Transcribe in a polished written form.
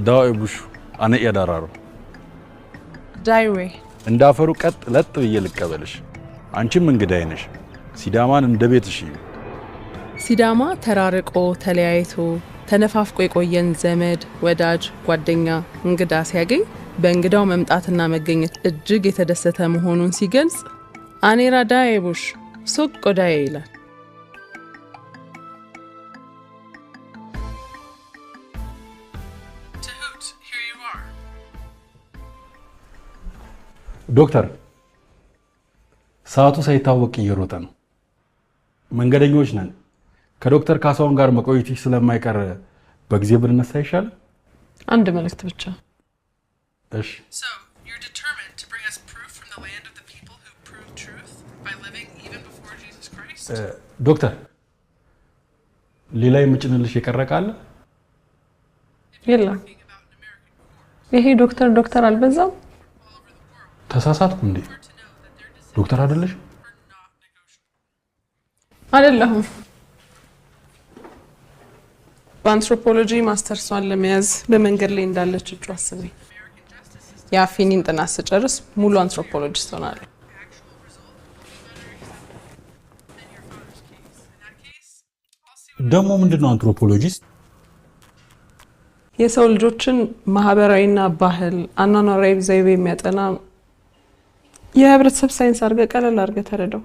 ዳው ቡሽ አነ ያዳራሩ ዳይዌ እንዳፈሩ ቀጥ ለጥ ብዬ ልቀበልሽ አንቺም እንግዳይ ነሽ ሲዳማን እንደ ቤትሽ እዩ ሲዳማ ተራርቆ ተለያይቶ ተነፋፍቆ የቆየን ዘመድ ወዳጅ ጓደኛ እንግዳ ሲያገኝ በእንግዳው መምጣትና መገኘት እጅግ የተደሰተ መሆኑን ሲገልጽ አኔራ ዳይ ቡሽ ሱቅ ቆዳዬ ይላል ዶክተር ሰዓቱ ሳይታወቅ እየሮጠ ነው መንገደኞች ነን ከዶክተር ካሳውን ጋር መቆየትሽ ስለማይቀር በጊዜ ብንነሳ ይሻላል አንድ መልእክት ብቻ እሺ So you're determined to bring us proof from the land of the people who proved truth by living even before Jesus Christ ዶክተር ሌላ የምጭንልሽ የቀረቃለ የለም ይሄ ዶክተር አልበዛም ተሳሳትኩ እንዴ ዶክተር አይደለሽ አይደለሁም በአንትሮፖሎጂ ማስተርሷን ለመያዝ በመንገድ ላይ እንዳለች እጩ አስበኝ የአፊኒን ጥናት ስጨርስ ሙሉ አንትሮፖሎጂስት ሆናለሁ ደግሞ ምንድነው አንትሮፖሎጂስት የሰው ልጆችን ማህበራዊና ባህል አኗኗራዊ ዘይቤ የሚያጠና የህብረተሰብ ሳይንስ አድርገህ ቀለል አድርገህ ተረዳው